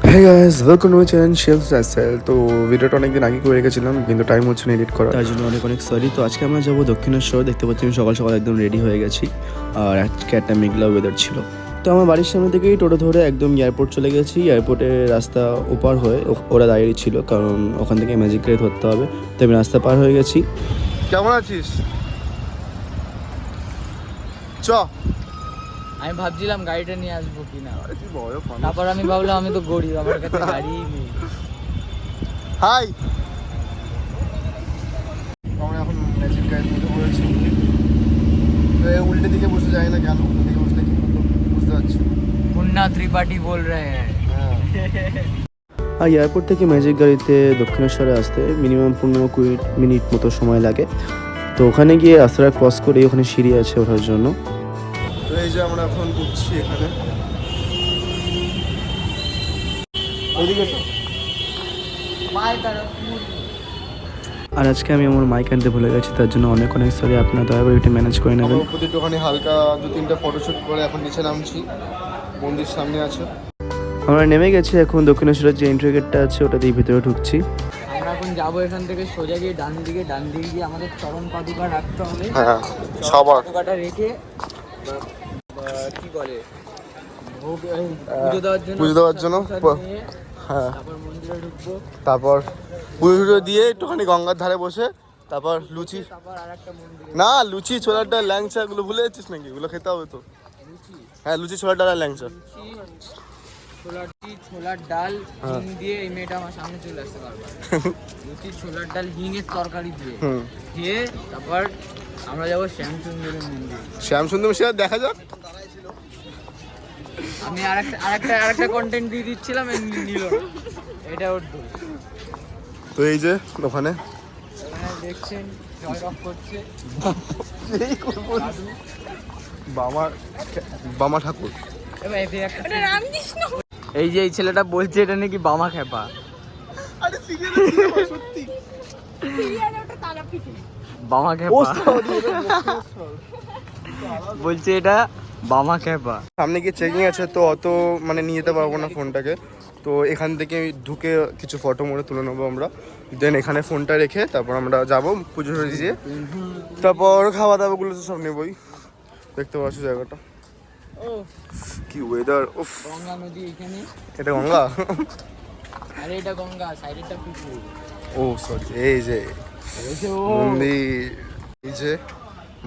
Hey guys, welcome to my channel Shelf Lifestyle। তো ভিডিওটা অনেকদিন আগে করে রেখেছিলাম কিন্তু টাইম হচ্ছে না এডিট করা, তার জন্য অনেক অনেক সরি। তো আজকে আমরা যাবো দক্ষিণেশ্বর। দেখতে পাচ্ছি আমি সকাল সকাল একদম রেডি হয়ে গেছি, আর আজকে একটা মেঘলা ওয়েদার ছিল। তো আমার বাড়ির সামনে থেকেই টোটো ধরে একদম এয়ারপোর্ট চলে গেছি। এয়ারপোর্টের রাস্তা ওপার হয়ে ওরা দাঁড়িয়ে ছিল, কারণ ওখান থেকে ম্যাজিক গাড়ি ধরতে হবে। তো আমি রাস্তা পার হয়ে গেছি। কেমন আছিস? চ আমি ভাবছিলাম গাড়িটা নিয়ে আসবো কিনা, তারপর আমি ভাবলাম আমি তো গরিব, আমার কাছে গাড়ি নেই। হাই, আমরা এখন ম্যাজিক গাড়ির মধ্যে পড়েছি। উল্টে দিকে বসে যায় না কেন? উল্টে দিকে বসলে কি হতো বুঝতে পারছি। মুন্না ত্রিপাঠী বল রে হ্যাঁ। আর এয়ারপোর্ট থেকে ম্যাজিক গাড়িতে দক্ষিণেশ্বরে আসতে মিনিমাম 15-20 মিনিট মতো সময় লাগে। তো ওখানে গিয়ে রাস্তাটা ক্রস করে ওখানে সিঁড়ি আছে ওঠার জন্য। তো এই যে আমরা এখন উঠছি এখানে, ওইদিকে তো। আর আজকে আমি আমার মাইক আনতে ভুলে গেছি, তার জন্য অনেক অনেক সরি। আপনারা দয়া করে একটু ম্যানেজ করে নেবেন। উপর দিকে ওখানে হালকা 2-3টা ফটোশ্যুট করে এখন নিচে নামছি। মন্দির সামনে আছে, আমরা নেমে গেছি। এখন দক্ষিণেশ্বরের যে এন্ট্রি গেটটা আছে ওটা দিয়ে ভিতরে ঢুকছি। আমরা এখন যাবো এখান থেকে সোজা গিয়ে ডান দিকে গিয়ে আমাদের চরণ পাদুকা রাখতে হবে। হ্যাঁ সবার পাদুকাটা রেখে কি বলে পুজো দেওয়ার জন্য হ্যাঁ, তারপর মন্দিরে ঢুকবো। তারপর পুজো দিয়ে একটুখানি গঙ্গার ধারে বসে তারপর লুচি, তারপর আরেকটা মন্দির না লুচি ছোলার ডাল ল্যাংচা এগুলো ভুলে যাচ্ছিস নাকি? এগুলো খেতে হবে তো। হ্যাঁ লুচি ছোলার ডাল আর ল্যাংচা। ছোলার ডাল হিং দিয়ে এই মেয়েটা আমার সামনে চলে আসতে পারবে। লুচি ছোলার ডাল হিঙের তরকারি দিয়ে দিয়ে তারপর আমরা যাবো শ্যামসুন্দরের মন্দির। শ্যামসুন্দর সে দেখা যাক। আমি আরেকটা কন্টেন্ট দিয়ে দিচ্ছিলাম, নিল না। এটা ওর দোষ। তো এই যে ওখানে দেখছেন জয় রক করছে বামা ঠাকুর। এই যে এই ছেলেটা বলছে এটা নাকি বামা খেপা। বামা খেপা বলছে এটা বামা খেপা। সামনে গিয়ে চেকিং আছে, তো অত মানে নিয়ে যেতে পারবো না ফোনটাকে। তো এখান থেকে ঢুকে কিছু ফটো মোড়ে তুলে নেবো আমরা, দেন এখানে ফোনটা রেখে তারপর আমরা যাবো পুজো দিয়ে, তারপর খাওয়া দাওয়াগুলো তো সব নেবই। দেখতে পাচ্ছ জায়গাটা কি ওয়েদার। উফ, গঙ্গা নদী এখানে। এটা গঙ্গা? আরে এটা গঙ্গা, সাইডেরটা পুকুর। ও সরি, এই যে মন্দির, এই যে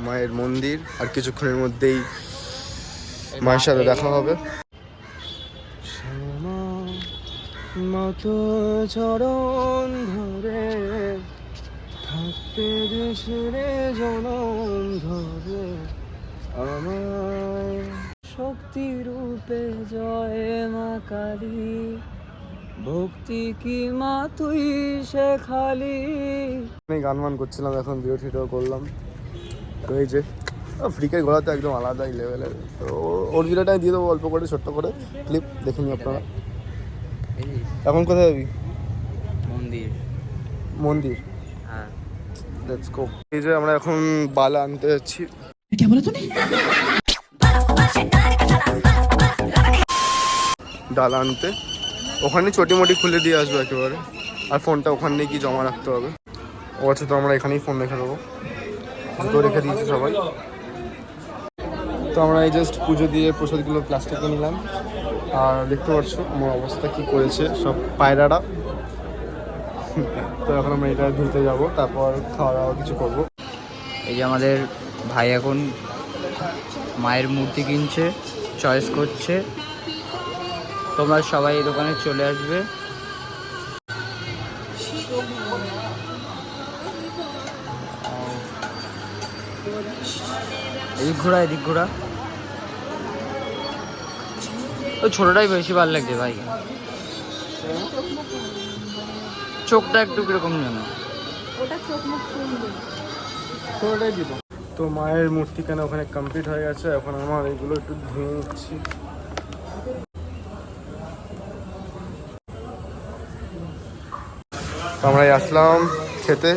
মায়ের মন্দির। আর কিছুক্ষণের মধ্যেই মায়ের সাথে দেখা হবে। মতো চরণ ধরে থাকতে দেশরে জনম ধরে আমার শক্তি রূপে জয় মা কালী, ভক্তি কি মা তুই শেখালি। আমি গান মান করছিলাম, এখন ভিডিও করলাম। তো এই যে ফ্রিকের গলাতে একদম আলাদাই লেভেলের। তো ওর ভিডিওটাই দিয়ে দেবো অল্প করে, ছোট্ট করে ক্লিপ দেখে নিই আপনারা। এখন কোথায় যাবি? মন্দির। হ্যাঁ লেটস গো। এই যে আমরা এখন বালা আনতে যাচ্ছি। ডালা আনতে ওখানে চটি মটি খুলে দিয়ে আসবো একেবারে, আর ফোনটা ওখানে গিয়ে জমা রাখতে হবে। ও আচ্ছা, তো আমরা এখানেই ফোন রেখে দেবো, জুতো রেখে দিয়েছি সবাই। তো আমরা এই জাস্ট পুজো দিয়ে প্রসাদগুলো প্লাস্টিকে নিলাম, আর দেখতে পাচ্ছ আমার অবস্থা কি করেছে সব পায়রারা। তো এখন আমরা এটা ধুতে যাবো, তারপর খাওয়া দাওয়া কিছু করবো। এই যে আমাদের ভাই এখন মায়ের মূর্তি কিনছে, চয়েস করছে। তোমরা সবাই এই দোকানে চলে আসবে। এদিক ঘোরা ওই ছোটটাই বেশি ভালো লাগছে ভাই, চোখটা একটু কিরকম যেন। তো মায়ের মূর্তি কেন ওখানে কমপ্লিট হয়ে গেছে, এখন আমার এগুলো একটু ধুয়ে নিচ্ছি। আমরা আসলাম খেতে,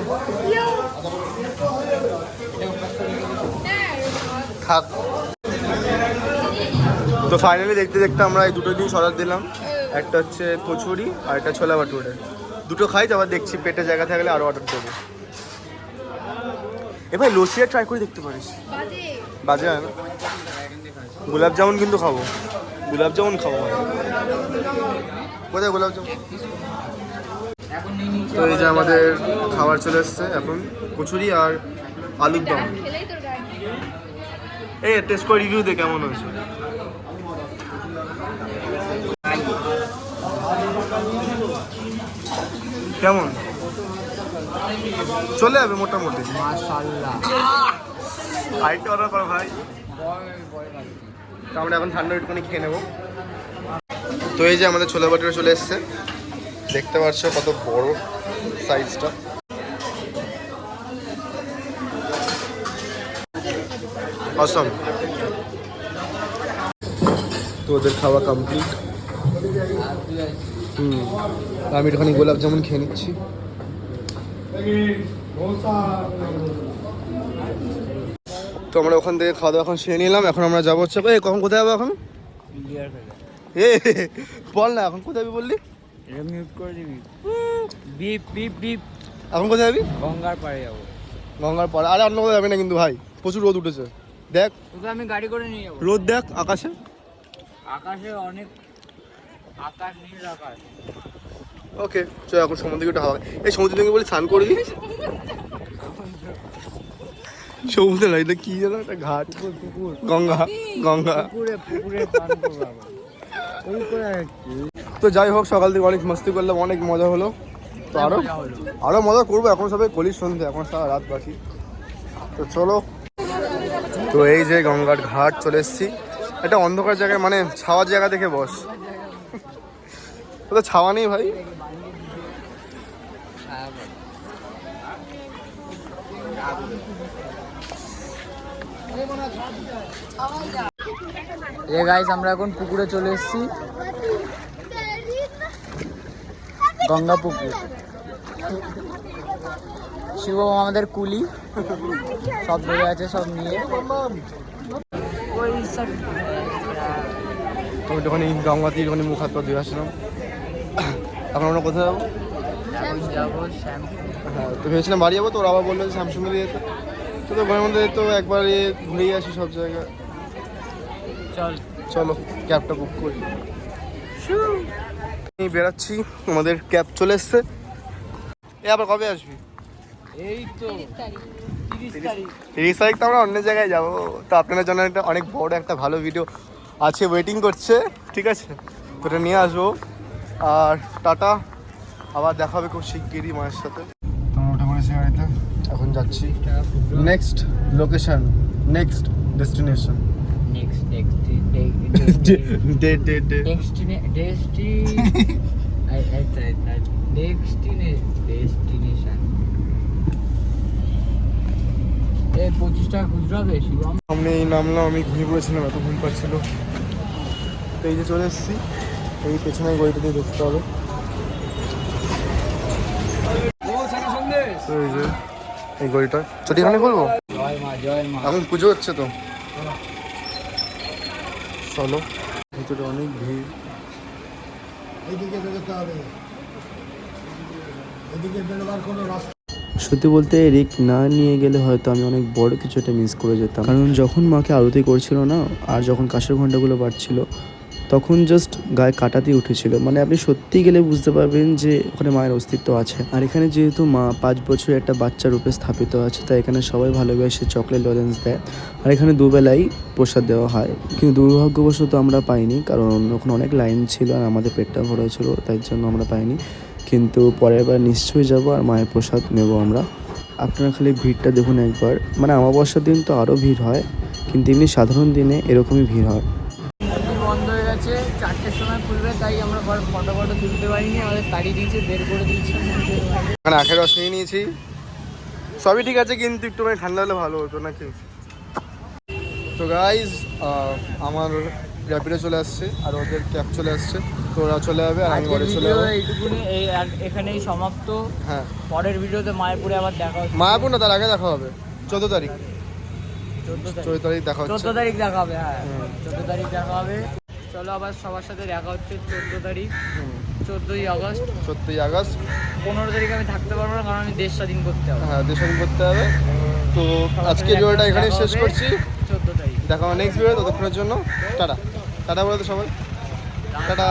থাক। তো ফাইনালি দেখতে দেখতে আমরা এই দুটো জিনিস অর্ডার দিলাম, একটা হচ্ছে কচুরি আর একটা ছোলা ভাটুরে। দুটো খাই, তারপর দেখছি পেটে জায়গা থাকলে আরও অর্ডার দেবো। এ ভাই লসিয়া ট্রাই করে দেখতে পারিস। বাজে হয় না? গোলাপ জামুন কিন্তু খাবো, গোলাপ জামুন খাবো। কোথায় গোলাপ জামুন? তো এই যে আমাদের খাবার চলে এসছে এখন, কচুরি আর আলুর দম। এই টেস্ট করে রিভিউ দে কেমন হয়েছে। কেমন চলে যাবে মোটামুটি। মাশাআল্লাহ। আরেকটা অর্ডার করো ভাই। তো আমরা এখন ঠান্ডা একটুখানি খেয়ে নেবো। তো এই যে আমাদের ছোলা ভাটুরে চলে এসছে, দেখতে পাচ্ছ কত বড় সাইজটা। অসম। তো ওদের খাওয়া কমপ্লিট। আমি একটুখানি গোলাপ জামুন খেয়ে নিচ্ছি। তো আমরা ওখান থেকে খাওয়া দাওয়া এখন সেরে নিলাম। এখন আমরা যাবো হচ্ছে কখন, কোথায় যাবো এখন? এ বল না এখন কোথায় যাবি বললি? মিউট করে দিবি। Beep beep beep. এখন কোথায় যাবি? গঙ্গার পাড়ে যাবো। গঙ্গার পাড়ে? আরে অন্য কোথাও যাবি না কিন্তু ভাই, প্রচুর রোদ উঠেছে। দেখ তোকে আমি গাড়ি করে নিয়ে যাবো। রোদ দেখ আকাশে, আকাশে অনেক, আকাশ নীল আকাশ। ওকে চল এখন সমুদ্র দিকে একটু হাওয়া। এই সমুদ্র দিকে বলি স্নান করবি? সমুদ্র নয় এটা কি যেন একটা ঘাট, গঙ্গা গঙ্গা। পুকুরে পান করবো আবার। ওই করে আর কি। তো যাই হোক, সকাল থেকে অনেক মস্তি করলাম, অনেক মজা হলো। তো আরও মজা করবো, এখন সবাই কলির সন্ধ্যে, এখন সারা রাত বাকি। তো চলো। তো এই যে গঙ্গার ঘাট চলে এসেছি। এটা অন্ধকার জায়গায়, মানে ছাওয়ার জায়গা দেখে বস। তো ছাওয়া নেই ভাই। গাইস আমরা এখন পুকুরে চলে এসেছি, গঙ্গা পুকুর। শিবম আমাদের কুলি, সব ধরে আছে, সব নিয়ে। তো যখনই গঙ্গাতে যখন মুখ হাত পা ধুয়ে আসলাম, এখন আমরা কোথায় যাবো? যাবো হ্যাঁ, তো ভেবেছিলাম বাড়ি যাবো, তো ওরা আবার বললো যে শ্যামসুন্দরী যেতে। তো ঘরের মধ্যে তো একবারে ঘুরেই আসি সব জায়গায়। চলো ক্যাবটা বুক করি। বেরাচ্ছি, আমাদের ক্যাব চলে এসছে। এ আবার কবে আসবি? এই তো 30 তারিখ তো আমরা অন্য জায়গায় যাবো। তো আপনাদের জন্য একটা অনেক বড় একটা ভালো ভিডিও আছে, ওয়েটিং করছে, ঠিক আছে? তো এটা নিয়ে আসবো। আর টাটা, আবার দেখা হবে খুব শিগগিরই মায়ের সাথে। তোমরা উঠে পড়েছি গাড়িতে, এখন যাচ্ছি next location, next destination. Destination. 25 টাকা খুচরা হবে শিবম। সামনে এই নামলাম, আমি ঘুমিয়ে পড়েছিলাম, এত ঘুম পাচ্ছিল। তো এই যে চলে এসেছি, এই পেছনে গড়িটা দিয়ে দেখতে হবে। তো এই যে এই গড়িটা চটি এখানে করবো। জয় মা জয় মা। এখন পুজো হচ্ছে তো চলো। ভিতরে অনেক ভিড়। সত্যি বলতে রিক না নিয়ে গেলে হয়তো আমি অনেক বড় কিছু একটা মিস করে যেতাম। কারণ যখন মাকে আরতি করছিল না, আর যখন কাশের ঘন্টাগুলো বাজছিল, তখন জাস্ট গায়ে কাটাতেই উঠেছিল। মানে আপনি সত্যি গেলে বুঝতে পারবেন যে ওখানে মায়ের অস্তিত্ব আছে। আর এখানে যেহেতু মা 5 বছরের একটা বাচ্চা রূপে স্থাপিত আছে, তাই এখানে সবাই ভালোবেসে চকলেট লরেন্স দেয়। আর এখানে দুবেলাই প্রসাদ দেওয়া হয়, কিন্তু দুর্ভাগ্যবশত আমরা পাইনি, কারণ ওখানে অনেক লাইন ছিল আর আমাদের পেটটা ভরা ছিল, তাই জন্য আমরা পাইনি। কিন্তু পরের বার নিশ্চয়ই যাব আর মায়ের প্রসাদ নেব আমরা। আপনারা খালি ভিড়টা দেখুন একবার, মানে অমাবস্যার দিন তো আরও ভিড় হয়, কিন্তু এমনি সাধারণ দিনে এরকমই ভিড় হয়। বন্ধ হয়ে গেছে, 4টের সময় খুলবে, তাই আমরা ফটো তুলতে পারিনি, আমাদের তাড়িয়ে দিয়েছে, বের করে দিয়েছে। এখানে আখের রস নিয়ে নিয়েছি, সবই ঠিক আছে, কিন্তু একটু মানে ঠান্ডা হলে ভালো হতো নাকি। তো গাইজ আমার র্যাপিডো চলে আসছে আর ওদের ক্যাব চলে আসছে, তো ওরা চলে যাবে আর আমি ঘরে চলে যাবো। এইটুকুনি, এখানেই সমাপ্ত। হ্যাঁ, পরের ভিডিওতে মায়াপুরে আবার দেখা হচ্ছে। মায়াপুর না, তার আগে দেখা হবে 14 তারিখ। 14 14 তারিখ দেখা হচ্ছে। 14 তারিখ দেখা হবে, হ্যাঁ 14 তারিখ দেখা হবে। চলো আবার সবার সাথে দেখা হচ্ছে 14 তারিখ 14ই আগস্ট। 14ই আগস্ট। 15 তারিখ আমি থাকতে পারবো না, কারণ আমি দেশ স্বাধীন করতে হবে। হ্যাঁ, দেশ স্বাধীন করতে হবে। তো আজকে ভিডিওটা এখানেই শেষ করছি। 14 তারিখ দেখা হবে নেক্সট ভিডিও। ততক্ষণের জন্য টাটা। টাটা বলে তো সবাই, টাটা।